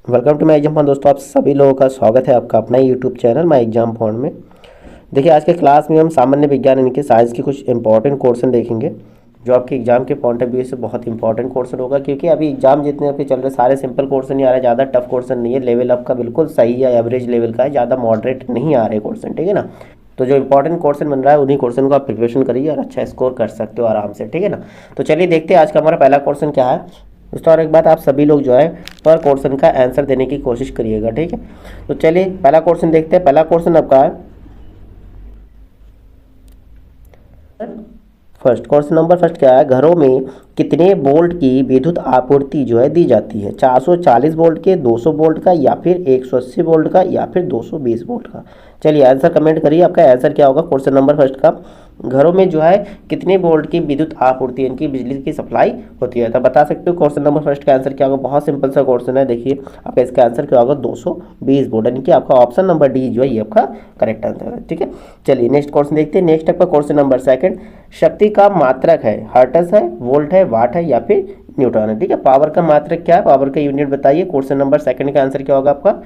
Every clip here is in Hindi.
Welcome to my exam fun. दोस्तों आप सभी लोगों का स्वागत है आपका अपना YouTube channel my exam fun में। देखिए आज के क्लास में हम सामान्य विज्ञान यानी कि साइंस के कुछ इंपॉर्टेंट क्वेश्चन देखेंगे जो आपके एग्जाम के पॉइंट ऑफ व्यू से बहुत इंपॉर्टेंट क्वेश्चन होगा, क्योंकि अभी एग्जाम जितने आपके चल रहे सारे सिंपल क्वेश्चन ही आ रहे हैं, ज़्यादा टफ क्वेश्चन नहीं है। लेवल आपका बिल्कुल सही है, एवरेज लेवल का है, ज़्यादा मॉडरेट नहीं आ रहे क्वेश्चन, ठीक है ना। तो जो इंपॉर्टेंट क्वेश्चन बन रहा है उन्हीं क्वेश्चन को आप प्रिपरेशन करिए और अच्छा स्कोर कर सकते हो आराम से, ठीक है ना। तो चलिए देखते हैं आज का हमारा पहला क्वेश्चन क्या है दोस्तों। और एक बात, आप सभी लोग जो है पर क्वेश्चन का आंसर देने की कोशिश करिएगा, ठीक है। तो चलिए पहला क्वेश्चन देखते हैं। पहला क्वेश्चन आपका है फर्स्ट। क्वेश्चन नंबर फर्स्ट क्या है, घरों में कितने वोल्ट की विद्युत आपूर्ति जो है दी जाती है? 440 वोल्ट के, 200 वोल्ट का, या फिर 180 वोल्ट का, या फिर 220 वोल्ट का। चलिए आंसर कमेंट करिए, आपका आंसर क्या होगा क्वेश्चन नंबर फर्स्ट का। घरों में जो है कितने वोल्ट की विद्युत आपूर्ति यानी कि बिजली की सप्लाई होती है, तो बता सकते हो क्वेश्चन नंबर फर्स्ट का आंसर क्या होगा। बहुत सिंपल सा क्वेश्चन है, देखिए आपका इसका आंसर क्या होगा 220 वोल्ट, यानी कि आपका ऑप्शन नंबर डी जो है ये आपका करेक्ट आंसर है, ठीक है। चलिए नेक्स्ट क्वेश्चन देखते हैं। नेक्स्ट आपका क्वेश्चन नंबर सेकंड, शक्ति का मात्रक है हर्ट्ज है, वोल्ट है, वाट है, या फिर न्यूटन है, ठीक है। पावर का मात्रक क्या है, पावर का यूनिट बताइए। क्वेश्चन नंबर सेकंड का आंसर क्या होगा आपका,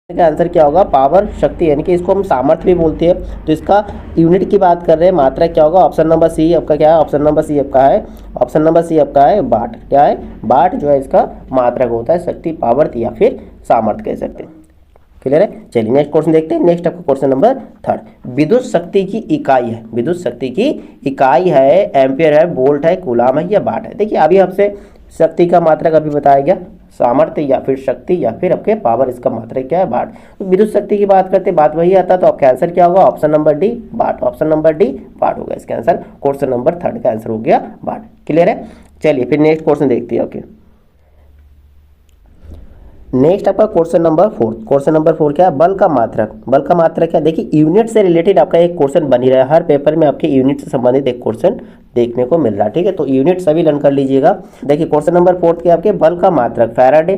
का आंसर क्या होगा पावर शक्ति, यानी कि इसको हम सामर्थ्य भी बोलते हैं। तो इसका यूनिट की बात कर रहे हैं, मात्रा क्या होगा, ऑप्शन नंबर सी आपका क्या है, ऑप्शन नंबर सी आपका है, ऑप्शन नंबर सी आपका है वाट। क्या है, वाट जो है इसका मात्रक होता है, शक्ति पावर या फिर सामर्थ्य कह सकते हैं। क्लियर है। चलिए नेक्स्ट क्वेश्चन देखते हैं। नेक्स्ट आपका क्वेश्चन नंबर थर्ड, विद्युत शक्ति की इकाई है, विद्युत शक्ति की इकाई है एम्पियर है, वोल्ट है, कूलाम है, या वाट है। देखिए अभी आपसे शक्ति का मात्रक अभी बताया गया, सामर्थ्य या फिर शक्ति या फिर आपके पावर, इसका मात्रक क्या है वाट। तो विद्युत शक्ति की बात करते बात वही आता, तो आपका आंसर क्या होगा ऑप्शन नंबर डी वाट, ऑप्शन नंबर डी वाट होगा इसका आंसर। क्वेश्चन नंबर थर्ड का आंसर हो गया वाट। क्लियर है। चलिए फिर नेक्स्ट क्वेश्चन देखते हैं। ओके नेक्स्ट आपका question number fourth. Question number four क्या है, बल का मात्रक। बल का मात्रक क्या, देखिए यूनिट से रिलेटेड आपका एक क्वेश्चन बन ही रहा है, हर पेपर में आपके यूनिट से संबंधित एक क्वेश्चन देखने को मिल रहा है, ठीक है। तो यूनिट सभी लर्न कर लीजिएगा। देखिए क्वेश्चन नंबर फोर्थ के आपके बल का मात्रक फैराडे,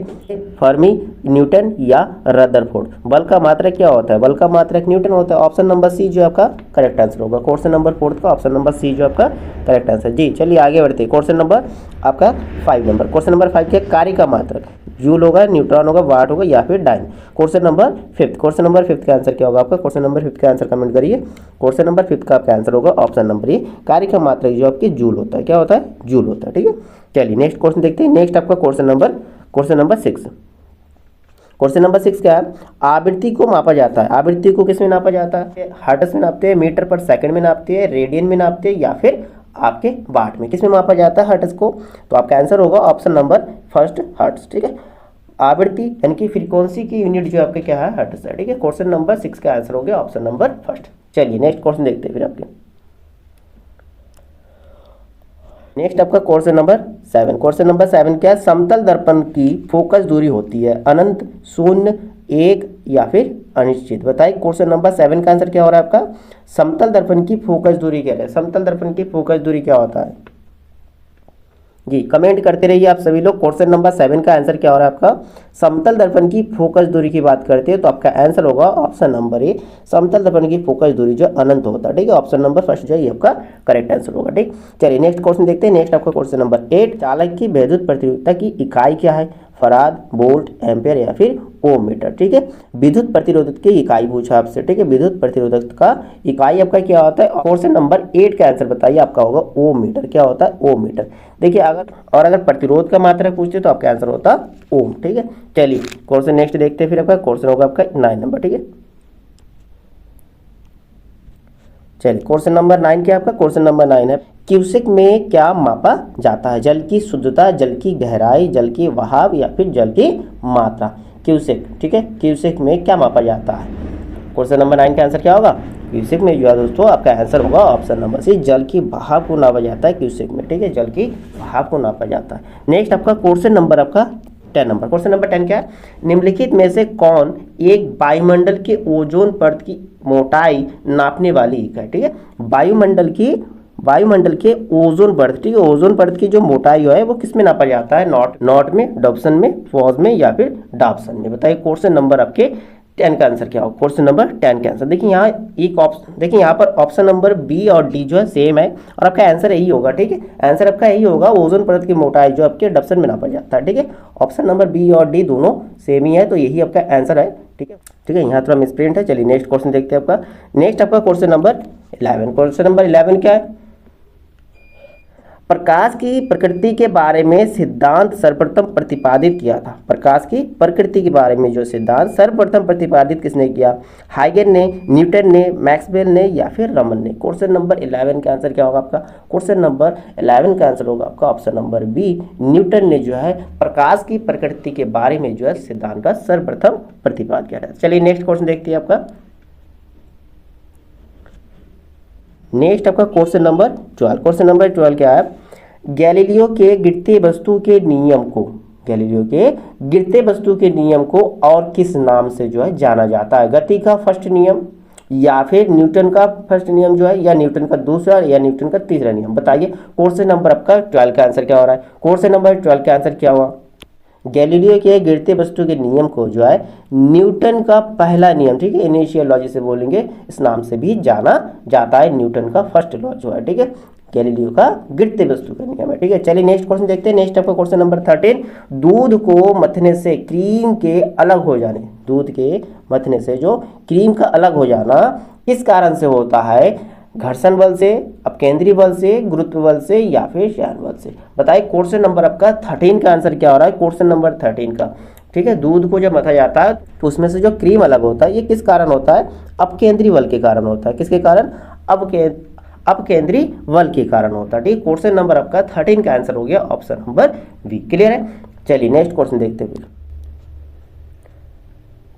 फर्मी, न्यूटन या रदरफोर्ड। बल का मात्रक क्या होता है, बल का मात्रक न्यूटन होता है। ऑप्शन नंबर सी जो आपका करेक्ट आंसर होगा क्वेश्चन नंबर फोर्थ का, ऑप्शन नंबर सी जो आपका करेक्ट आंसर। जी चलिए आगे बढ़ते हैं। क्वेश्चन नंबर आपका 5 नंबर, क्वेश्चन नंबर 5 के कार्य का मात्रक जूल होगा, न्यूट्रॉन होगा, वाट होगा, या फिर dyne. Question number fifth, question number fifth का आंसर क्या होगा आपका, क्वेश्चन नंबर फिफ्थ का आंसर कमेंट करिए। क्वेश्चन नंबर फिफ्थ का आपका आंसर होगा ऑप्शन नंबर ए, कार्य का मात्रक जो आपकी जूल होता है। क्या होता है, जूल होता है, ठीक है। चलिए नेक्स्ट क्वेश्चन देखते हैं। नेक्स्ट आपका क्वेश्चन नंबर 6। क्वेश्चन नंबर 6 क्या है, आवृत्ति को मापा जाता है। आवृत्ति को किस में नापा जाता है, हर्ट्ज में नापते हैं, मीटर पर सेकंड में नापते हैं, रेडियन में नापते हैं, या फिर आपके वाट में। किस में मापा जाता है हर्ट्ज को, तो आपका आंसर होगा ऑप्शन नंबर फर्स्ट हर्ट्ज, ठीक है। आवृत्ति यानी कि फ्रीक्वेंसी की यूनिट जो आपके क्या है हर्ट्ज है, ठीक है। क्वेश्चन नंबर 6 का आंसर हो गया ऑप्शन नंबर फर्स्ट। चलिए नेक्स्ट क्वेश्चन देखते हैं फिर आपके। नेक्स्ट आपका क्वेश्चन नंबर 7। क्वेश्चन नंबर 7 क्या है, समतल दर्पण की फोकस दूरी होती है अनंत, शून्य, 1 या फिर अनिश्चित। बताइए क्वेश्चन नंबर 7 का आंसर क्या हो रहा है आपका, समतल दर्पण की फोकस दूरी क्या है, समतल दर्पण की फोकस दूरी क्या होता है। जी कमेंट करते रहिए आप सभी लोग। क्वेश्चन नंबर 7 का आंसर क्या हो रहा है आपका, समतल दर्पण की फोकस दूरी की बात करते हैं तो आपका आंसर होगा ऑप्शन नंबर ए, समतल दर्पण की फोकस दूरी जो अनंत होता है, ठीक है। ऑप्शन नंबर फर्स्ट जो है ये आपका करेक्ट आंसर होगा, ठीक। चलिए नेक्स्ट क्वेश्चन देखते हैं। नेक्स्ट आपका क्वेश्चन नंबर 8, चालक की विद्युत प्रतिरोधकता की इकाई क्या है, फराद, वोल्ट, एम्पियर या फिर ओम मीटर, ठीक है। विद्युत प्रतिरोधक की इकाई पूछा आपसे, ठीक है। विद्युत प्रतिरोधक का इकाई आपका क्या होता है, क्वेश्चन नंबर 8 का आंसर बताइए, आपका होगा ओम मीटर। क्या होता है, ओम मीटर। देखिए अगर प्रतिरोध का मात्रक पूछते तो आपका आंसर होता ओम, ठीक है। चलिए क्वेश्चन नेक्स्ट देखते हैं फिर आपका क्वेश्चन होगा आपका 9 नंबर, ठीक है। चलिए क्वेश्चन नंबर 9 क्या आपका, क्वेश्चन नंबर 9 है, क्यूसेक में क्या मापा जाता है, जल की शुद्धता, जल की गहराई, जल की बहाव या फिर जल की मात्रा। क्यूसेक, ठीक है, क्यूसेक में क्या मापा जाता है। क्वेश्चन नंबर 9 का आंसर क्या होगा, क्यूसेक में जो है दोस्तों आपका आंसर होगा ऑप्शन नंबर सी, जल की बहाव को नापा जाता है क्यूसेक में, ठीक है, जल की बहाव को नापा जाता है। नेक्स्ट आपका क्वेश्चन नंबर आपका 10 नंबर। क्वेश्चन नंबर 10 क्या है, निम्नलिखित में से कौन एक वायुमंडल के ओजोन परत की मोटाई नापने वाली इकाई, ठीक है। वायुमंडल के ओजोन परत, ठीक है, ओजोन परत की जो मोटाई है वो किस में नापा जाता है, नॉट में, डॉप्सन में, फॉज में या फिर डॉप्सन में। बताइए क्वेश्चन नंबर आपके 10 का आंसर क्या होगा, क्वेश्चन नंबर 10 का आंसर। देखिए यहाँ एक ऑप्शन, देखिए यहाँ पर ऑप्शन नंबर बी और डी जो है सेम है और आपका आंसर यही होगा, ठीक है। आंसर आपका यही होगा, ओजोन परत की मोटाई जो आपके डप्सन में नापा जाता है, ठीक है। ऑप्शन नंबर बी और डी दोनों सेम ही है, तो यही आपका आंसर है, ठीक है। ठीक है, यहाँ थोड़ा मिसप्रिंट है। चलिए नेक्स्ट क्वेश्चन देखते हैं आपका। नेक्स्ट आपका क्वेश्चन नंबर 11। क्वेश्चन नंबर 11 क्या है, प्रकाश की प्रकृति के बारे में सिद्धांत सर्वप्रथम प्रतिपादित किया था। प्रकाश की प्रकृति के बारे में जो सिद्धांत सर्वप्रथम प्रतिपादित किसने किया, हाइगन ने, न्यूटन ने, मैक्सवेल ने या फिर रमन ने। क्वेश्चन नंबर 11 का आंसर क्या होगा आपका, क्वेश्चन नंबर 11 का आंसर होगा आपका ऑप्शन नंबर बी, न्यूटन ने जो है प्रकाश की प्रकृति के बारे में जो है सिद्धांत का सर्वप्रथम प्रतिपादित किया था। चलिए नेक्स्ट क्वेश्चन देखते हैं आपका। नेक्स्ट आपका क्वेश्चन नंबर 12। क्वेश्चन नंबर 12 क्या है, गैलीलियो के गिरते वस्तु के नियम को, गैलीलियो के गिरते वस्तु के नियम को और किस नाम से जो है जाना जाता है, गति का फर्स्ट नियम या फिर न्यूटन का फर्स्ट नियम जो है, या न्यूटन का दूसरा या न्यूटन का तीसरा नियम। बताइए क्वेश्चन नंबर आपका 12 का आंसर क्या हो रहा है, क्वेश्चन नंबर 12 का आंसर क्या हुआ, गैलीलियो के गिरते वस्तु के नियम को जो है न्यूटन का पहला नियम, ठीक है, इनिशियल लॉ जिसे बोलेंगे, इस नाम से भी जाना जाता है, न्यूटन का फर्स्ट लॉ जो है, ठीक है, गैलीलियो का गिरते वस्तु का नियम है, ठीक है। चलिए नेक्स्ट क्वेश्चन देखते हैं। नेक्स्ट आपका क्वेश्चन नंबर 13, दूध को मथने से क्रीम के अलग हो जाने, दूध के मथने से जो क्रीम का अलग हो जाना किस कारण से होता है, घर्षण बल से, अपकेंद्री बल से, गुरुत्व बल से या फिर श्यान बल से। बताइए क्वेश्चन नंबर आपका 13 का आंसर क्या हो रहा है, क्वेश्चन नंबर 13 का, ठीक है। दूध को जब मथा जाता है तो उसमें से जो क्रीम अलग होता है, ये किस कारण होता है, अपकेंद्री बल के कारण होता है। किसके कारण, अपकेंद्री बल के कारण होता है, ठीक। क्वेश्चन नंबर आपका 13 का आंसर हो गया ऑप्शन नंबर बी। क्लियर है। चलिए नेक्स्ट क्वेश्चन देखते हैं फिर।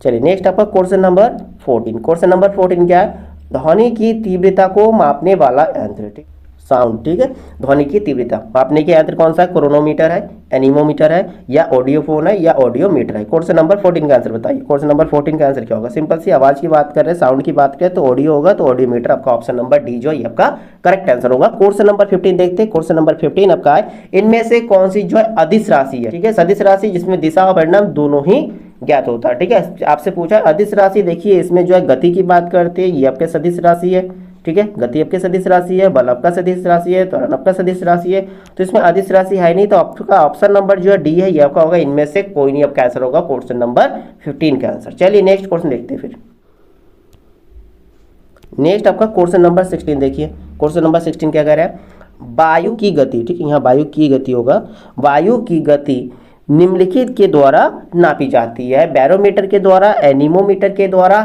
चलिए नेक्स्ट आपका क्वेश्चन नंबर 14। क्वेश्चन नंबर 14 क्या है, ध्वनि की तीव्रता को मापने वाला यंत्र, ठीक, साउंड, ठीक है। ध्वनि की तीव्रता मापने के यंत्र कौन सा है, क्रोनोमीटर है, एनीमोमीटर है या ऑडियोफोन है या ऑडियोमीटर है। क्वेश्चन नंबर 14 का आंसर बताइए, क्वेश्चन नंबर 14 का आंसर क्या होगा। सिंपल सी आवाज की बात कर रहे हैं, साउंड की बात करें तो ऑडियो होगा, तो ऑडियोमीटर आपका ऑप्शन नंबर डी जो है आपका करेक्ट आंसर होगा। क्वेश्चन नंबर 15 देखते हैं। क्वेश्चन नंबर 15 आपका है, इनमें से कौन सी जो है अदिश राशि है, ठीक है, सदिश राशि जिसमें दिशा और परिणाम दोनों ही ज्ञात होता है, ठीक है। आपसे पूछा अदिश राशि, देखिए इसमें जो है गति की बात करते हैं, ये आपके सदिश राशि है, ठीक है, गति आपके सदिश राशि है, बल आपका सदिश राशि है, त्वरण आपका सदिश राशि है, तो इसमें अदिश राशि है नहीं, तो आपका ऑप्शन नंबर जो है डी है, ये आपका होगा इनमें से कोई नहीं आपका आंसर होगा क्वेश्चन नंबर 15 का आंसर। चलिए नेक्स्ट क्वेश्चन देखते हैं फिर। नेक्स्ट आपका क्वेश्चन नंबर 16 देखिए। क्वेश्चन नंबर 16 क्या कह रहा है, वायु की गति, ठीक है, यहाँ वायु की गति होगा, वायु की गति निम्नलिखित के द्वारा नापी जाती है, बैरोमीटर के द्वारा, एनीमोमीटर के द्वारा,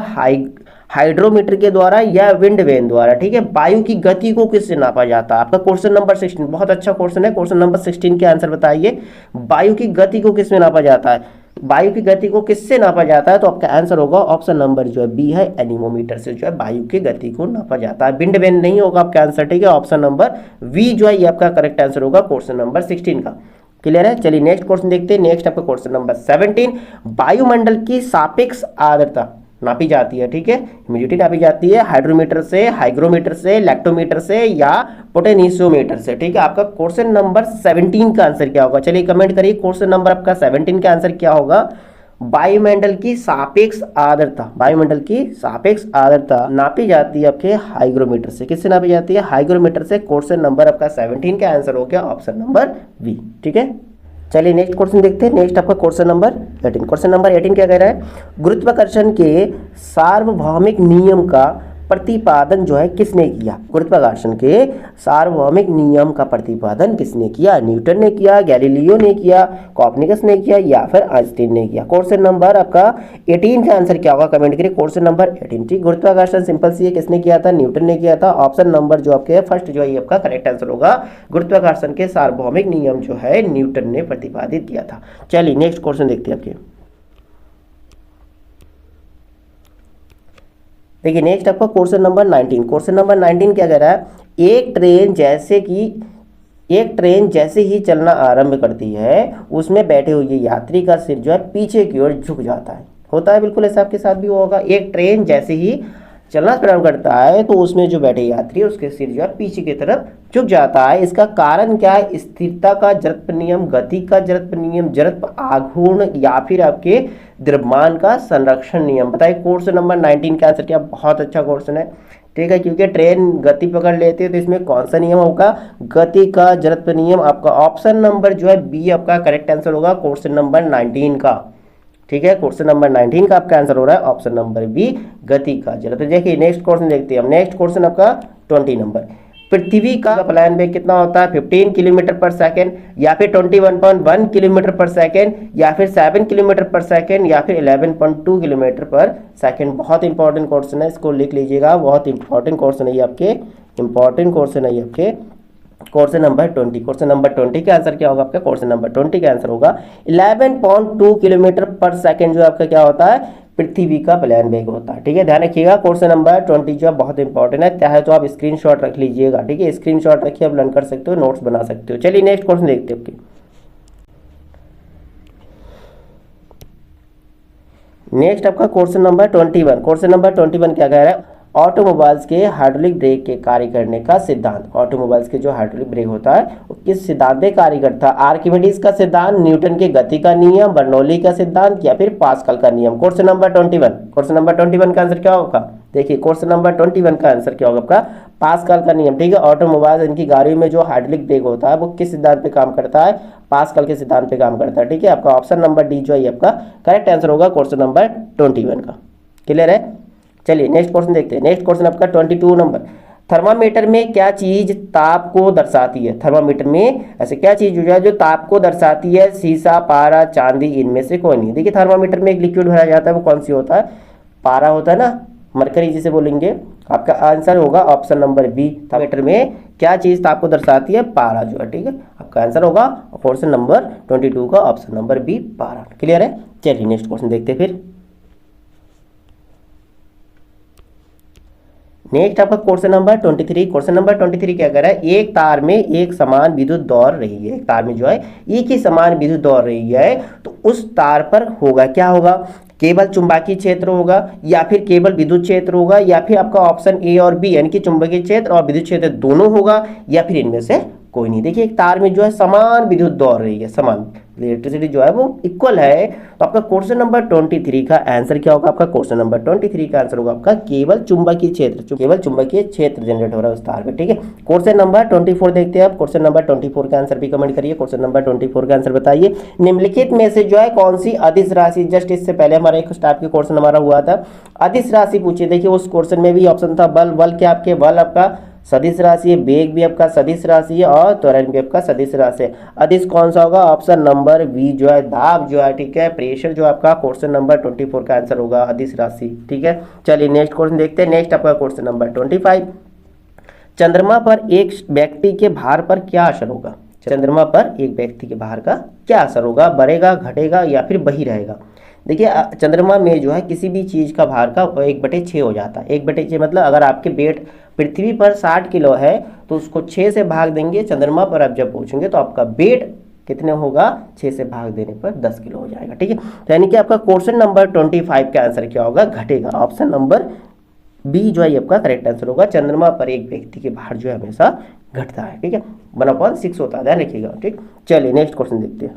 हाइड्रोमीटर के द्वारा या विंड वेन द्वारा, ठीक है। वायु की गति को किससे नापा जाता है, आपका क्वेश्चन नंबर 16 बहुत अच्छा क्वेश्चन है। क्वेश्चन नंबर 16 के आंसर बताइए, वायु की गति को किसमें नापा जाता है, वायु की गति को किससे नापा जाता है, तो आपका आंसर होगा ऑप्शन नंबर जो है बी है, एनीमोमीटर से जो है वायु की गति को नापा जाता है। विंड वेन नहीं होगा आपका आंसर, ठीक है, ऑप्शन नंबर वी जो है ये आपका करेक्ट आंसर होगा क्वेश्चन नंबर 16 का। क्लियर है। चलिए नेक्स्ट क्वेश्चन देखते हैं। नेक्स्ट आपका क्वेश्चन नंबर 17, वायुमंडल की सापेक्ष आर्द्रता नापी जाती है, ठीक है, ह्यूमिडिटी नापी जाती है हाइड्रोमीटर से, हाइग्रोमीटर से, लैक्टोमीटर से या पोटेंशियोमीटर से, ठीक है। आपका क्वेश्चन नंबर 17 का आंसर क्या होगा, चलिए कमेंट करिए क्वेश्चन नंबर आपका 17 का आंसर क्या होगा। वायुमंडल की सापेक्ष आर्द्रता, वायुमंडल की सापेक्ष आर्द्रता नापी जाती है आपके हाइग्रोमीटर से, किससे नापी जाती है, हाइग्रोमीटर से। क्वेश्चन नंबर आपका 17 का आंसर हो गया ऑप्शन नंबर बी, ठीक है। चलिए नेक्स्ट क्वेश्चन देखते हैं। नेक्स्ट आपका क्वेश्चन नंबर 18। क्वेश्चन नंबर 18 क्या कह रहा है, गुरुत्वाकर्षण के सार्वभौमिक नियम का प्रतिपादन जो है किसने किया, गुरुत्वाकर्षण के सार्वभौमिक नियम का प्रतिपादन किसने किया, न्यूटन ने किया, गैलीलियो ने किया, कॉपरनिकस ने किया या फिर आइंस्टीन ने किया। क्वेश्चन नंबर आपका 18 का आंसर क्या होगा, कमेंट करिए क्वेश्चन नंबर 18, ठीक। गुरुत्वाकर्षण सिंपल सी है, किसने किया था, न्यूटन ने किया था। ऑप्शन नंबर जो आपके फर्स्ट जो है आपका करेक्ट आंसर होगा, गुरुत्वाकर्षण के सार्वभौमिक नियम जो है न्यूटन ने प्रतिपादित किया था। चलिए नेक्स्ट क्वेश्चन देखते हैं आपके। देखिए नेक्स्ट आपका क्वेश्चन नंबर 19। क्वेश्चन नंबर 19 क्या कह रहा है, एक ट्रेन जैसे ही चलना आरंभ करती है उसमें बैठे हुए यात्री का सिर जो है पीछे की ओर झुक जाता है, होता है बिल्कुल ऐसा आपके साथ भी होगा। एक ट्रेन जैसे ही चलना प्रारंभ करता है तो उसमें जो बैठे यात्री है उसके सिर जो है पीछे की तरफ झुक जाता है। इसका कारण क्या है? स्थिरता का जड़त्व नियम, गति का जड़त्व नियम, जड़त्व आघूर्ण या फिर आपके द्रव्यमान का संरक्षण नियम। बताइए क्वेश्चन नंबर 19 का आंसर क्या? बहुत अच्छा क्वेश्चन है, ठीक है, क्योंकि ट्रेन गति पकड़ लेती है तो इसमें कौन सा नियम होगा? गति का जड़त्व नियम। आपका ऑप्शन नंबर जो है बी आपका करेक्ट आंसर होगा क्वेश्चन नंबर 19 का, ठीक है। क्वेश्चन नंबर 19 का आपका आंसर हो रहा है ऑप्शन नंबर बी, गति का जड़त्व। तो देखिए नेक्स्ट क्वेश्चन देखते हैं हम। नेक्स्ट क्वेश्चन आपका 20 नंबर, पृथ्वी का प्लान वेग कितना होता है? 15 किलोमीटर पर सेकेंड, या फिर 21.1 किलोमीटर पर सेकेंड, या फिर 7 किलोमीटर पर सेकेंड, या फिर 11.2 किलोमीटर पर सेकेंड। बहुत इंपॉर्टेंट क्वेश्चन है, इसको लिख लीजिएगा, बहुत इंपॉर्टेंट क्वेश्चन है ये आपके, इंपॉर्टेंट क्वेश्चन है ये आपके। क्वेश्चन नंबर 20, क्वेश्चन नंबर 20 का आंसर क्या होगा आपका? क्वेश्चन नंबर 20 का आंसर होगा 11.2 किलोमीटर पर सेकेंड जो आपका क्या होता है? पृथ्वी का प्लान वेग होता है, ठीक है। ध्यान रखिएगा क्वेश्चन नंबर 20 जो बहुत इंपॉर्टेंट है, चाहे तो आप स्क्रीनशॉट रख लीजिएगा, ठीक है, स्क्रीनशॉट रखिए, आप लर्न कर सकते हो, नोट्स बना सकते हो। चलिए नेक्स्ट क्वेश्चन देखते हैं आपके। नेक्स्ट आपका क्वेश्चन नंबर 21, क्वेश्चन नंबर 21 क्या कह रहा है? ऑटोमोबाइल्स के हाइड्रोलिक ब्रेक के कार्य करने का सिद्धांत। ऑटोमोबाइल्स के जो हाइड्रोलिक ब्रेक होता है वो किस सिद्धांत पे कार्य करता है? आर्किमिडीज का सिद्धांत, न्यूटन के गति का नियम, बर्नौली का सिद्धांत, या फिर पास्कल का नियम। क्वेश्चन नंबर 21, क्वेश्चन नंबर 21 का आंसर क्या होगा? देखिए क्वेश्चन नंबर 21 का आंसर क्या होगा आपका? पास्कल का नियम, ठीक है। ऑटोमोबाइल्स इनकी गाड़ियों में जो हाइड्रोलिक ब्रेक होता है वो किस सिद्धांत पे काम करता है? पास्कल के सिद्धांत पे काम करता है, ठीक है। आपका ऑप्शन नंबर डी जो है आपका करेक्ट आंसर होगा क्वेश्चन नंबर 21 का। क्लियर है? चलिए नेक्स्ट क्वेश्चन देखते हैं। नेक्स्ट क्वेश्चन आपका 22 नंबर, थर्मामीटर में क्या चीज ताप को दर्शाती है? थर्मामीटर में ऐसे क्या चीज हो जो ताप को दर्शाती है? शीशा, पारा, चांदी, इनमें से कोई नहीं। देखिए थर्मामीटर में एक लिक्विड भरा जाता है, वो कौन सी होता है? पारा होता है ना, मरकरी जिसे बोलेंगे। आपका आंसर होगा ऑप्शन नंबर बी, थर्मामीटर में क्या चीज ताप को दर्शाती है? पारा जो है, ठीक है। आपका आंसर होगा क्वेश्चन नंबर 22 का ऑप्शन नंबर बी, पारा। क्लियर है? चलिए नेक्स्ट क्वेश्चन देखते हैं फिर। नेक्स्ट आपका क्वेश्चन नंबर 23, क्वेश्चन नंबर 23 क्या कह रहा है? एक तार में एक समान विद्युत दौड़ रही है, एक तार में जो है एक ही समान विद्युत दौड़ रही है, तो उस तार पर होगा क्या होगा? केवल चुंबकीय क्षेत्र होगा, या फिर केवल विद्युत क्षेत्र होगा, या फिर आपका ऑप्शन ए और बी यानी कि चुंबकीय क्षेत्र और विद्युत क्षेत्र दोनों होगा, या फिर इनमें से कोई नहीं। देखिए एक तार में जो है समान विद्युत दौड़ रही है, समान इलेक्ट्रिसिटी जो है वो इक्वल है, तो आपका क्वेश्चन नंबर 23 का आंसर क्या होगा? आपका क्वेश्चन नंबर 23 का आंसर होगा आपका केवल चुंबकीय क्षेत्र, केवल चुंबकीय क्षेत्र जनरेट हो रहा है उस तार में, ठीक है। क्वेश्चन नंबर 24 देखते हैं आप। क्वेश्चन नंबर 24 का आंसर भी कमेंट करिए। क्वेश्चन नंबर 24 का आंसर बताइए, निम्नलिखित में से जो है कौन सी अदिश राशि, जस्ट इससे पहले हमारा एक टाइप के क्वेश्चन हमारा हुआ था, अदिश राशि पूछिए। देखिए उस क्वेश्चन में भी ऑप्शन था बल, बल क्या आपके? बल आपका सदिश राशि है, वेग भी आपका सदिश राशि है, और त्वरण भी आपका सदिश राशि है। अदिश कौन सा होगा? ऑप्शन नंबर बी जो है दाब जो है, ठीक है, प्रेशर जो आपका क्वेश्चन नंबर 24 का आंसर होगा अदिश राशि, ठीक है। चलिए नेक्स्ट क्वेश्चन देखते हैं। नेक्स्ट आपका क्वेश्चन नंबर 25, चंद्रमा पर एक व्यक्ति के भार पर क्या असर होगा? चंद्रमा पर एक व्यक्ति के भार का क्या असर होगा? बढ़ेगा, घटेगा, या फिर वही रहेगा? देखिए चंद्रमा में जो है किसी भी चीज़ का भार का 1/6 हो जाता है। 1/6 मतलब अगर आपके वेट पृथ्वी पर 60 किलो है तो उसको 6 से भाग देंगे, चंद्रमा पर आप जब पहुँचेंगे तो आपका वेट कितने होगा? 6 से भाग देने पर 10 किलो हो जाएगा, ठीक है। तो यानी कि आपका क्वेश्चन नंबर 25 का आंसर क्या होगा? घटेगा। ऑप्शन नंबर बी जो है आपका करेक्ट आंसर होगा। चंद्रमा पर एक व्यक्ति के भार जो है हमेशा घटता है, ठीक है, 1/6 होता है, ध्यान रखिएगा, ठीक। चलिए नेक्स्ट क्वेश्चन देखते हैं।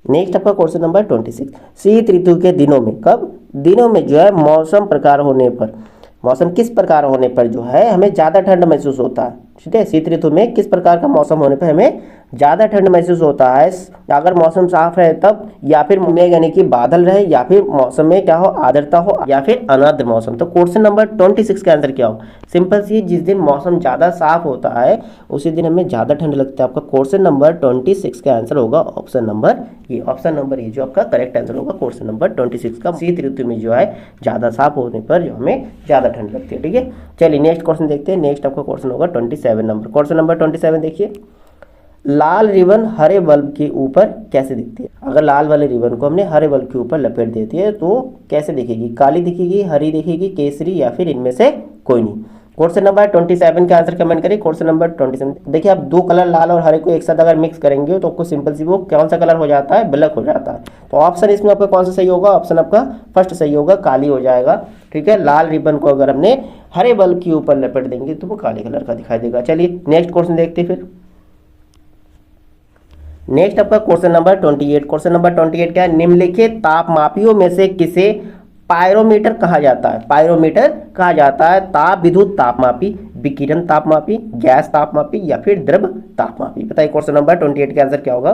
नेक्स्ट आपका क्वेश्चन नंबर 26, शीत ऋतु के दिनों में, कब? दिनों में जो है मौसम प्रकार होने पर, मौसम किस प्रकार होने पर जो है हमें ज़्यादा ठंड महसूस होता है? ठीक है, शीत ऋतु में किस प्रकार का मौसम होने पर हमें ज़्यादा ठंड महसूस होता है? अगर मौसम साफ रहे तब, या फिर मेघ यानी कि बादल रहे, या फिर मौसम में क्या हो? आर्द्रता हो, या फिर अनार्द्र मौसम। तो क्वेश्चन नंबर 26 का आंसर क्या हो? सिंपल सी, जिस दिन मौसम ज़्यादा साफ होता है उसी दिन हमें ज़्यादा ठंड लगता है। आपका क्वेश्चन नंबर 26 का आंसर होगा ऑप्शन नंबर ये, ऑप्शन नंबर ये जो आपका करेक्ट आंसर होगा क्वेश्चन नंबर 26 का। शीत ऋतु में जो है ज़्यादा साफ होने पर जो हमें ज़्यादा ठंड लगती है, ठीक है। चलिए नेक्स्ट क्वेश्चन देखते हैं। नेक्स्ट आपका क्वेश्चन होगा 27 नंबर। क्वेश्चन नंबर 27 देखिए, लाल रिबन हरे बल्ब के ऊपर कैसे दिखती है? अगर लाल वाले रिबन को हमने हरे बल्ब के ऊपर लपेट देती है तो कैसे दिखेगी? काली दिखेगी, हरी दिखेगी, केसरी, या फिर इनमें से कोई नहीं? क्वेश्चन नंबर 27 का आंसर कमेंट करिए। क्वेश्चन नंबर 27, देखिए आप दो कलर लाल और हरे को एक साथ अगर मिक्स करेंगे तो आपको सिंपल सी वो कौन सा कलर हो जाता है, ब्लैक हो जाता है। तो ऑप्शन इसमें आपका कौन सा सही होगा, ऑप्शन आपका फर्स्ट सही होगा, काली हो जाएगा। ठीक है, लाल रिबन को अगर हमने हरे बल्ब के ऊपर लपेट देंगे तो वो काले कलर का दिखाई देगा। चलिए नेक्स्ट क्वेश्चन देखते हैं फिर। नेक्स्ट आपका क्वेश्चन नंबर 28। क्वेश्चन नंबर 28 क्या है, निम्नलिखित तापमापियों में से किसे पायरोमीटर कहा जाता है। पायरोमीटर कहा जाता है ताप विद्युत तापमापी, विकिरण तापमापी, गैस तापमापी या फिर द्रव तापमापी। बताइए क्वेश्चन नंबर 28 का आंसर क्या होगा।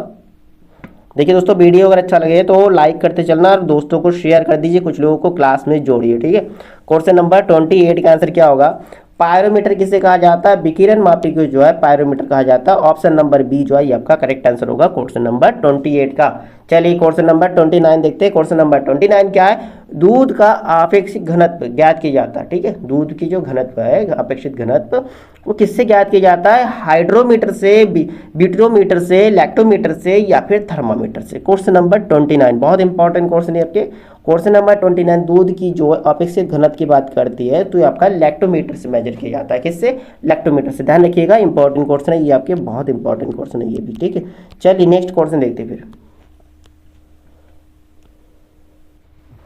देखिए दोस्तों, वीडियो अगर अच्छा लगे तो लाइक करते चलना और दोस्तों को शेयर कर दीजिए, कुछ लोगों को क्लास में जोड़िए। ठीक है, क्वेश्चन नंबर 28 का आंसर क्या होगा, पायरोमीटर किसे कहा जाता है, विकिरण मापी को जो है पायरोमीटर कहा जाता है। ऑप्शन नंबर बी जो है ये आपका करेक्ट आंसर होगा क्वेश्चन नंबर 28 का। चलिए क्वेश्चन नंबर 29 देखते हैं। क्वेश्चन नंबर 29 क्या है, दूध का अपेक्षित घनत्व ज्ञात किया जाता है। ठीक है, दूध की जो घनत्व है, अपेक्षित घनत्व, वो किससे ज्ञात किया जाता है, हाइड्रोमीटर से, बीट्रोमीटर से, लैक्टोमीटर से या फिर थर्मामीटर से। क्वेश्चन नंबर 29 बहुत इंपॉर्टेंट क्वेश्चन है आपके। क्वेश्चन नंबर 29 दूध की जो अपेक्षित घनत्व की बात करती है तो ये आपका लैक्टोमीटर से मेजर किया जाता है। किससे, लैक्टोमीटर से। ध्यान रखिएगा, इंपॉर्टेंट क्वेश्चन है ये आपके, बहुत इंपॉर्टेंट क्वेश्चन है ये भी। ठीक है, चलिए नेक्स्ट क्वेश्चन देखते फिर।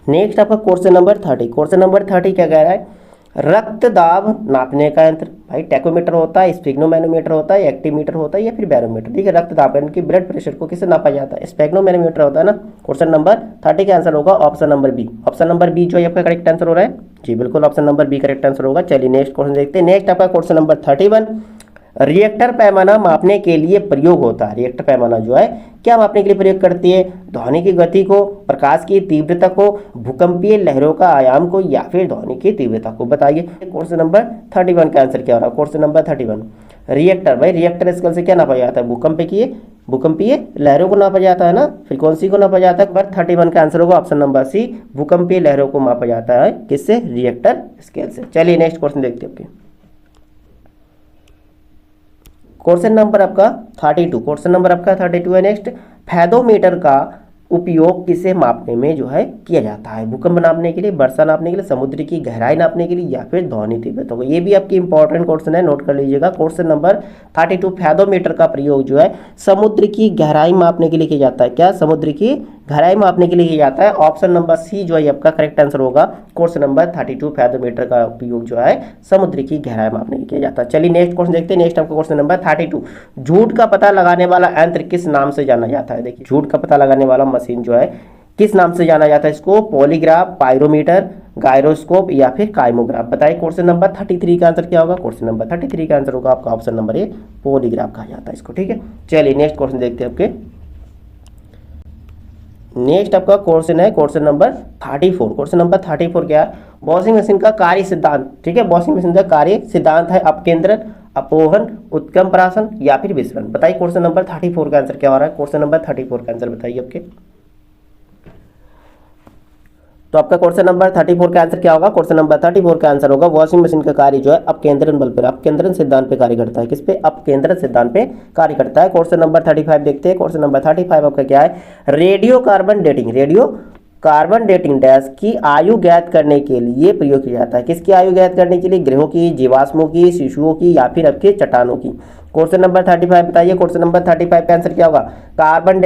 नेक्स्ट आपका क्वेश्चन नंबर 30। क्वेश्चन नंबर 30 क्या कह रहा है, रक्त दाब नापने का यंत्र, भाई टैकोमीटर होता है, स्फिग्नोमैनोमीटर होता है, एक्टीमीटर होता है या फिर बैरोमीटर। ठीक है, रक्त दाब यानी कि ब्लड प्रेशर को किससे नापा जाता है, स्फिग्नोमैनोमीटर होता है ना। क्वेश्चन नंबर 30 का आंसर होगा option number B. Option number B जो है आपका करेक्ट आंसर हो रहा है जी, बिल्कुल option number B correct answer होगा। चलिए नेक्स्ट क्वेश्चन देखते हैं। नेक्स्ट आपका क्वेश्चन नंबर 31, रिएक्टर पैमाना मापने के लिए प्रयोग होता है। रिएक्टर पैमाना जो है क्या मापने के लिए प्रयोग करती है, ध्वनि की गति को, प्रकाश की तीव्रता को, भूकंपीय लहरों का आयाम को या फिर ध्वनि की तीव्रता को। बताइए क्वेश्चन नंबर 31 का आंसर क्या हो रहा है। क्वेश्चन नंबर 31, रिएक्टर, भाई रिएक्टर स्केल से क्या नापा जाता है, भूकंपीय लहरों को नापा जाता है ना, फ्रीक्वेंसी को नापा जाता है। नंबर 31 का आंसर होगा ऑप्शन नंबर सी, भूकंपीय लहरों को मापा जाता है किससे, रिएक्टर स्केल से। चलिए नेक्स्ट क्वेश्चन देखते हैं आपके। क्वेश्चन नंबर आपका 32। क्वेश्चन नंबर आपका 32 है नेक्स्ट, फैदोमीटर का उपयोग किसे मापने में जो है किया जाता है, भूकंप नापने के लिए, वर्षा नापने के लिए, समुद्र की गहराई नापने के लिए या फिर ध्वनि तीव्रता को। ये भी आपकी इंपॉर्टेंट क्वेश्चन है, नोट कर लीजिएगा। क्वेश्चन नंबर 32, फैदोमीटर का प्रयोग जो है समुद्र की गहराई मापने के लिए किया जाता है। क्या, समुद्र की गहराई मापने के लिए किया जाता है। ऑप्शन नंबर सी जो है आपका करेक्ट आंसर होगा क्वेश्चन नंबर 32, फैदोमीटर का उपयोग जो है समुद्र की गहराई मापने के लिए किया जाता है। चलिए नेक्स्ट क्वेश्चन देखते हैं। नेक्स्ट आपका क्वेश्चन नंबर 32, झूठ का पता लगाने वाला यंत्र किस नाम से जाना जाता है। देखिए झूठ का पता लगाने वाला मशीन जो है किस नाम से जाना जाता है इसको, पॉलीग्राफ, पायरोमीटर, गायरोस्कोप या फिर काइमोग्राफ। बताइए क्वेश्चन नंबर 33 का आंसर क्या होगा। क्वेश्चन नंबर 33 का आंसर होगा आपका ऑप्शन नंबर ए, पॉलीग्राफ कहा जाता है इसको। ठीक है, चलिए नेक्स्ट क्वेश्चन देखते हैं आपके। नेक्स्ट आपका क्वेश्चन है क्वेश्चन नंबर 34। क्वेश्चन नंबर 34 क्या है, वॉशिंग मशीन का कार्य सिद्धांत। ठीक है, वॉशिंग मशीन का कार्य सिद्धांत है अपकेंद्रण, अपोहन, उत्कम्परासन या फिर विसरण। बताइए क्वेश्चन नंबर 34 का आंसर क्या हो रहा है। क्वेश्चन नंबर 34 का आंसर बताइए आपके। तो आपका क्वेश्चन नंबर 34 का आंसर क्या होगा। क्वेश्चन नंबर 34 का आंसर होगा वॉशिंग मशीन का कार्य जो है अपकेंद्रण बल पर, अपकेंद्रण सिद्धांत पे कार्य करता है। किस पे, अपकेंद्रण सिद्धांत पे कार्य करता है। क्वेश्चन नंबर 35 देखते हैं। क्वेश्चन नंबर 35 आपका क्या है, रेडियो कार्बन डेटिंग डैश की आयु ज्ञात करने के लिए प्रयोग किया जाता है। किसकी आयु ज्ञात करने के लिए, ग्रहों की, जीवाश्मों की, शिशुओं की या फिर आपके चट्टानों की। क्वेश्चन नंबर 35 बताइए। क्वेश्चन नंबर 35 का आंसर क्या होगा, कार्बन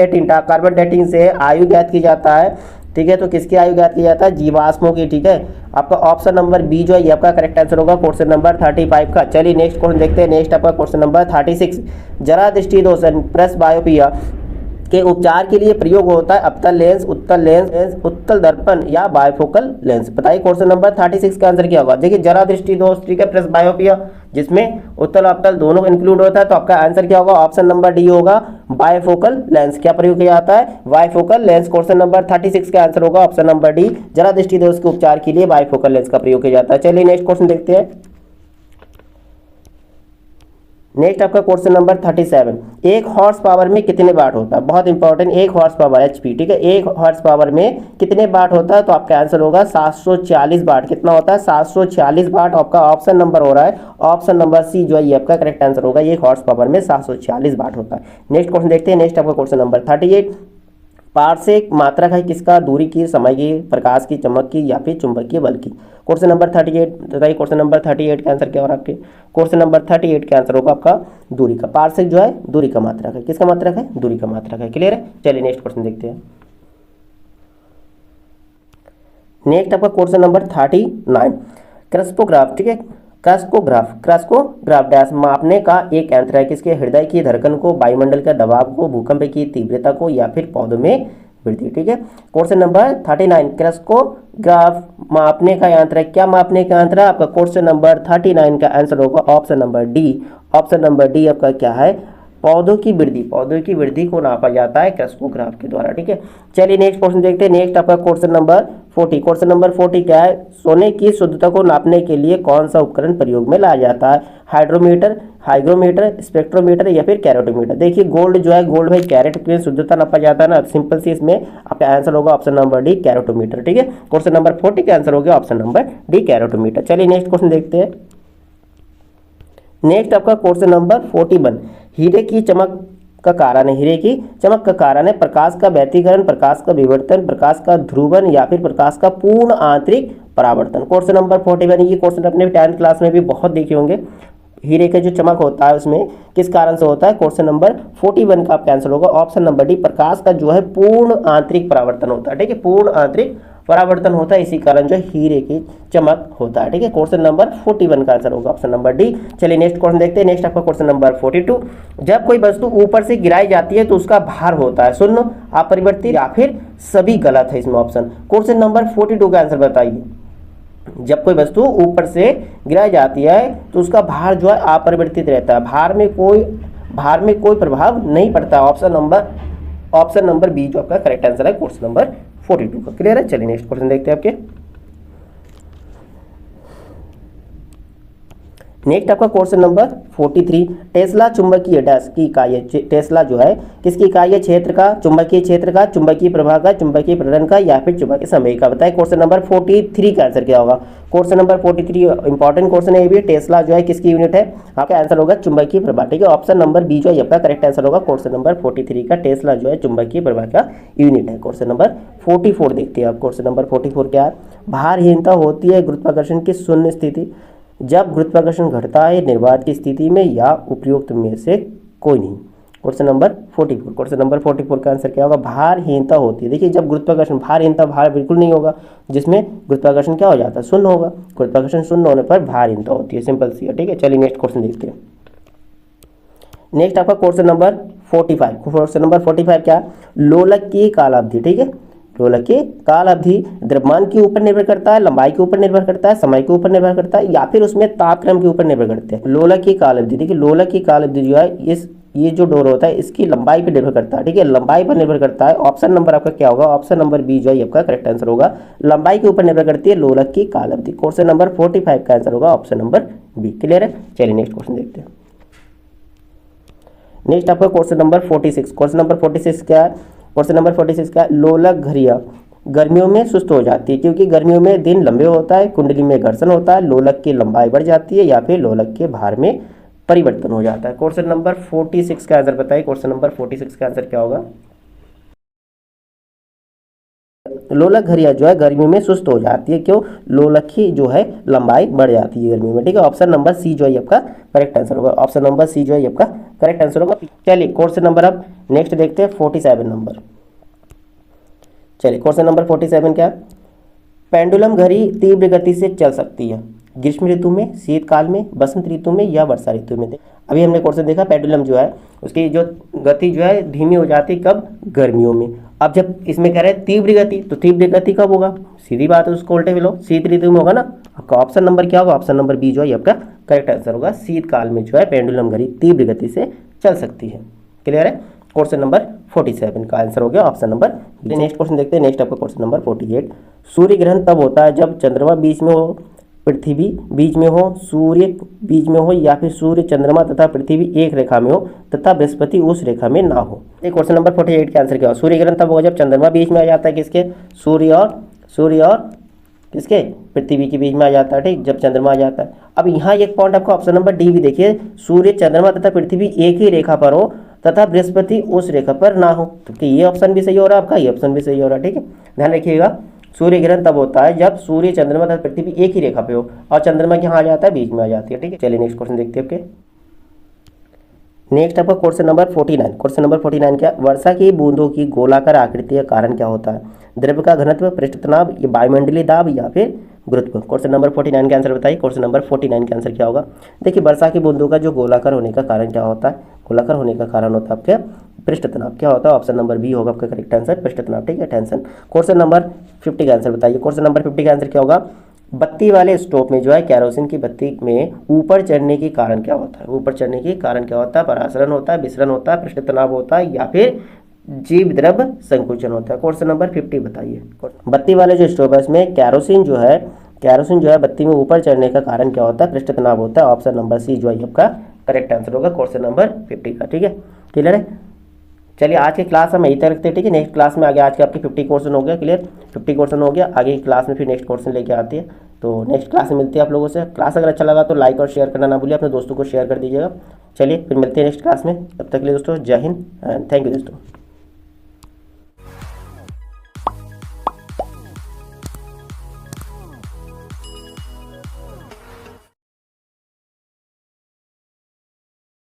डेटिंग से आयु ज्ञात की जाता है। ठीक है, तो किसकी आयु ज्ञात की जाता है, जीवाश्मों की। ठीक है, आपका ऑप्शन नंबर बी जो है ये आपका करेक्ट आंसर होगा क्वेश्चन नंबर 35 का। चलिए नेक्स्ट क्वेश्चन देखते हैं। नेक्स्ट आपका क्वेश्चन नंबर 36, जरा दृष्टि दोष प्रेसबायोपिया के उपचार के लिए प्रयोग होता है अवतल लेंस, उत्तल दर्पण या बायफोकल लेंस। बताइए क्वेश्चन नंबर 36 का आंसर क्या होगा। देखिए जरा दृष्टि दोष, ठीक है, प्रेसबायोपिया जिसमें उत्तल अवतल दोनों इंक्लूड होता है, तो आपका आंसर क्या होगा, ऑप्शन नंबर डी होगा, बायफोकल लेंस। क्या प्रयोग किया जाता है, बायफोकल लेंस। क्वेश्चन नंबर 36 का आंसर होगा ऑप्शन नंबर डी, जरा दृष्टि दोष के उपचार के लिए बायफोकल लेंस का प्रयोग किया जाता है। चलिए नेक्स्ट क्वेश्चन देखते हैं। नेक्स्ट आपका क्वेश्चन नंबर 37, एक हॉर्स पावर में कितने वाट होता है। बहुत इंपॉर्टेंट, एक हॉर्स पावर एचपी। ठीक है, एक हॉर्स पावर में कितने वाट होता है, तो आपका आंसर होगा 740 वाट। कितना होता है, 740 वाट। आपका ऑप्शन नंबर हो रहा है ऑप्शन नंबर सी जो है ये आपका करेक्ट आंसर होगा, एक हॉर्स पावर में 740 वाट होता है। नेक्स्ट क्वेश्चन देखते हैं। नेक्स्ट आपका क्वेश्चन नंबर 38, पार्श्विक मात्रक है किसका? दूरी की, समय की, प्रकाश की, चमक की या फिर चुंबकीय बल की। क्वेश्चन नंबर 38 बताइए, क्वेश्चन नंबर 38 का आंसर क्या होगा आपके? क्वेश्चन नंबर 38 का आंसर होगा आपका दूरी का। पार्श्विक जो है दूरी का मात्रक है, किसका मात्रक है? दूरी का मात्रक है। क्लियर है? चलिए नेक्स्ट क्वेश्चन देखते हैं। नेक्स्ट आपका क्वेश्चन नंबर 39, क्रस्पोग्राफ, ठीक है। क्रस्कोग्राफ डैश मापने का एक यंत्र है किसके? हृदय की धड़कन को, वायुमंडल के दबाव को, भूकंप की तीव्रता को या फिर पौधों में वृद्धि, ठीक है। क्वेश्चन नंबर 39, क्रस्कोग्राफ मापने का यंत्र है, क्या मापने का यंत्र है आपका? क्वेश्चन नंबर 39 का आंसर होगा option number D. Option number D आपका क्या है? पौधों की वृद्धि को नापा जाता है क्रस्कोग्राफ के द्वारा, ठीक है। चलिए नेक्स्ट क्वेश्चन देखते हैं। नेक्स्ट आपका क्वेश्चन नंबर 40। क्वेश्चन नंबर 40 क्या है? सोने की शुद्धता को नापने के लिए कौन सा उपकरण प्रयोग में लाया जाता है? हाइड्रोमीटर, हाइग्रोमीटर, स्पेक्ट्रोमीटर या फिर कैरोटोमीटर। देखिए गोल्ड जो है, गोल्ड भाई कैरेट की शुद्धता नापा जाता है ना, सिंपल सी इसमें आपका आंसर होगा ऑप्शन नंबर डी, कैरोटोमीटर, ठीक है। क्वेश्चन नंबर 40 का आंसर होगा ऑप्शन नंबर डी, कैरोटोमीटर। चलिए नेक्स्ट क्वेश्चन देखते हैं। नेक्स्ट आपका क्वेश्चन नंबर 41, हीरे की चमक का कारण है, हीरे की चमक का कारण है प्रकाश का व्यतिकरण, प्रकाश का विवर्तन, प्रकाश का ध्रुवन या फिर प्रकाश का पूर्ण आंतरिक परावर्तन। क्वेश्चन नंबर 41, ये क्वेश्चन अपने 10th क्लास में भी बहुत देखे होंगे। हीरे का जो चमक होता है उसमें किस कारण से होता है? क्वेश्चन नंबर 41 का आपका आंसर होगा ऑप्शन नंबर डी, प्रकाश का जो है पूर्ण आंतरिक परावर्तन होता है, ठीक है। पूर्ण आंतरिक परावर्तन होता है, इसी कारण जो हीरे की चमक होता है, ठीक है। क्वेश्चन नंबर 41 का आंसर होगा ऑप्शन नंबर डी। चलिए नेक्स्ट क्वेश्चन देखते हैं। नेक्स्ट आपका क्वेश्चन नंबर 42, जब कोई वस्तु ऊपर से गिराई जाती है तो उसका भार होता है शून्य, अपरिवर्तित या फिर सभी गलत है इसमें ऑप्शन। क्वेश्चन नंबर 42 का आंसर बताइए। जब कोई वस्तु ऊपर से गिराई जाती है तो उसका भार जो है अपरिवर्तित रहता है, भार में कोई प्रभाव नहीं पड़ता। ऑप्शन नंबर बी जो आपका करेक्ट आंसर है क्वेश्चन नंबर 42 का। क्लियर है? चलिए नेक्स्ट क्वेश्चन देखते हैं आपके। नेक्स्ट आपका क्वेश्चन नंबर 43, टेस्ला चुंबकीय डैश की इकाई है, टेस्ला जो है किसकी इकाई है? क्षेत्र का, चुंबकीय क्षेत्र का, चुंबकीय प्रवाह का, चुंबकीय प्रेरण का या फिर चुंबकीय समय का। बताइए क्वेश्चन नंबर 43 का आंसर क्या होगा? क्वेश्चन नंबर 43 इंपॉर्टेंट क्वेश्चन है ये भी। टेस्ला जो है किसकी यूनिट है? आपका आंसर होगा चुंबकीय प्रवाह, ठीक है। ऑप्शन नंबर बी जो है आपका करेक्ट आंसर होगा क्वेश्चन नंबर 43 का। टेस्ला जो है चुंबकीय प्रवाह का यूनिट है। क्वेश्चन नंबर 44 देखते हैं आप। क्वेश्चन नंबर 44 क्या है? भारहीनता होती है गुरुत्वाकर्षण की शून्य स्थिति, जब गुरुत्वाकर्षण घटता है निर्वात की स्थिति में या उपयुक्त में से कोई नहीं। क्वेश्चन नंबर 44, क्वेश्चन नंबर 44 का आंसर क्या होगा? भारहीनता होती है। देखिए जब गुरुत्वाकर्षण, भारहीनता, भार बिल्कुल नहीं होगा, जिसमें गुरुत्वाकर्षण क्या हो जाता है? शून्य होगा। गुरुत्वाकर्षण शून्य होने पर भारहीनता होती है, सिंपल सी है, ठीक है। चलिए नेक्स्ट क्वेश्चन देखते हैं। नेक्स्ट आपका क्वेश्चन नंबर 45। क्वेश्चन नंबर 45 क्या? लोलक की कालावधि, ठीक है। लोलक की काल अवधि द्रव्यमान के ऊपर निर्भर करता है, लंबाई के ऊपर निर्भर करता है, समय के ऊपर निर्भर करता है या फिर उसमें तापक्रम के ऊपर निर्भर करते हैं। लोलक की काल अवधि, देखिए लोलक की काल अवधि जो है ये जो डोर होता है इसकी लंबाई पर निर्भर करता है, ठीक है। लंबाई पर निर्भर करता है। ऑप्शन नंबर आपका क्या होगा? ऑप्शन नंबर बी जो है आपका करेक्ट आंसर होगा। लंबाई के ऊपर निर्भर करती है लोलक की काल अवधि। क्वेश्चन नंबर 45 का आंसर होगा ऑप्शन नंबर बी। क्लियर है? चलिए नेक्स्ट क्वेश्चन देखते हैं। नेक्स्ट आपका क्वेश्चन नंबर 46। क्वेश्चन नंबर 46 क्या है? क्वेश्चन नंबर 46 क्या है? लोलक घड़ियां गर्मियों में सुस्त हो जाती है क्योंकि गर्मियों में दिन लंबे होता है, कुंडली में घर्षण होता है, लोलक की लंबाई बढ़ जाती है या फिर लोलक के भार में परिवर्तन हो जाता है। क्वेश्चन नंबर 46 का आंसर बताइए। क्वेश्चन नंबर 46 का आंसर क्या होगा? लोलक घड़ियां जो है गर्मियों में सुस्त हो जाती है, क्यों? लोलक की जो है लंबाई बढ़ जाती है गर्मियों में, ठीक है। ऑप्शन नंबर सी जो है आपका करेक्ट आंसर होगा। ऑप्शन नंबर सी जो है आपका करेक्ट आंसर होगा। चलिए क्वेश्चन नंबर अब नेक्स्ट देखते हैं 47 नंबर। चलिए क्वेश्चन नंबर 47 क्या? पेंडुलम घड़ी तीव्र गति से चल सकती है ग्रीष्म ऋतु में, शीतकाल में, बसंत ऋतु में या वर्षा ऋतु में। अभी हमने क्वेश्चन देखा पेंडुलम जो है उसकी जो गति जो है धीमी हो जाती है कब? गर्मियों में। अब जब इसमें कह रहे हैं तीव्र गति, तो तीव्र गति कब होगा? सीधी बात है, उसको उल्टे मिलो, शीत ऋतु में होगा ना। आपका ऑप्शन नंबर क्या होगा? ऑप्शन नंबर बी जो है आपका करेक्ट आंसर होगा। शीतकाल में जो है पेंडुलम घड़ी तीव्र गति से चल सकती है। क्लियर है? क्वेश्चन नंबर 47 का आंसर हो गया ऑप्शन नंबर। नेक्स्ट क्वेश्चन देखते हैं। नेक्स्ट आपका क्वेश्चन नंबर 48, सूर्य ग्रहण तब होता है जब चंद्रमा बीच में हो, पृथ्वी बीच में हो, सूर्य बीच में हो या फिर सूर्य, चंद्रमा तथा पृथ्वी एक रेखा में हो तथा बृहस्पति उस रेखा में ना हो। क्वेश्चन नंबर 48 का आंसर क्या हो? सूर्य ग्रहण तब होगा जब चंद्रमा बीच में आ जाता है किसके? सूर्य और किसके? पृथ्वी के बीच में आ जाता है, ठीक, जब चंद्रमा आ जाता है। अब यहाँ एक पॉइंट आपका ऑप्शन नंबर डी भी देखिए, सूर्य, चंद्रमा तथा पृथ्वी एक ही रेखा पर हो तथा बृहस्पति उस रेखा पर ना हो। तो ये ऑप्शन भी सही हो रहा है आपका, ये ऑप्शन भी सही हो रहा है। ठीक है, ध्यान रखिएगा सूर्य ग्रहण तब होता है जब सूर्य चंद्रमा तथा पृथ्वी एक ही रेखा पे हो और चंद्रमा के यहाँ आ जाता है, बीच में आ जाती है। ठीक है, चलिए नेक्स्ट क्वेश्चन देखते हैं आपके। नेक्स्ट आपका क्वेश्चन नंबर 49। क्वेश्चन नंबर 49 क्या, वर्षा की बूंदों की गोलाकार आकृति का कारण क्या होता है? द्रव्य का घनत्व, पृष्ठ तनाव, या वायुमंडलीय दाब, या फिर गुरुत्व? क्वेश्चन नंबर 49 का आंसर बताइए। क्वेश्चन नंबर 49 का आंसर क्या होगा? देखिए वर्षा की बूंदों का जो गोलाकार होने का कारण क्या होता है? गोलाकार होने का कारण होता है आपके पृष्ठ तनाव। क्या होता है? ऑप्शन नंबर बी होगा आपका करेक्ट आंसर, पृष्ठ तनाव। ठीक है, टेंशन। क्वेश्चन नंबर 50 का आंसर बताइए। क्वेश्चन नंबर 50 का आंसर क्या होगा? बत्ती वाले स्टोव में जो है कैरोसिन की बत्ती में ऊपर चढ़ने के कारण क्या होता है? ऊपर चढ़ने के कारण क्या होता है? परासरण होता है, विसरण होता है, पृष्ठ तनाव होता है, या फिर जीव द्रव संकुचन होता है? क्वेश्चन नंबर 50 बताइए। बत्ती वाले जो स्टोव है इसमें कैरोसिन जो है बत्ती में ऊपर चढ़ने का कारण क्या होता है? पृष्ठ तनाव होता है। ऑप्शन नंबर सी जो है आपका करेक्ट आंसर होगा क्वेश्चन नंबर 50 का। ठीक है, क्लियर है। चलिए आज की क्लास हम यहीं तक रखते हैं। ठीक है, नेक्स्ट क्लास में आगे आज के आपके 50 क्वेश्चन हो गया क्लियर, 50 क्वेश्चन हो गया। आगे की क्लास में फिर नेक्स्ट क्वेश्चन लेके आती है। तो नेक्स्ट क्लास में मिलती है आप लोगों से। क्लास अगर अच्छा लगा तो लाइक और शेयर करना ना भूलिए, अपने दोस्तों को शेयर कर दीजिएगा। चलिए फिर मिलते हैं नेक्स्ट क्लास में, तब तक के लिए दोस्तों जय हिंद एंड थैंक यू दोस्तों।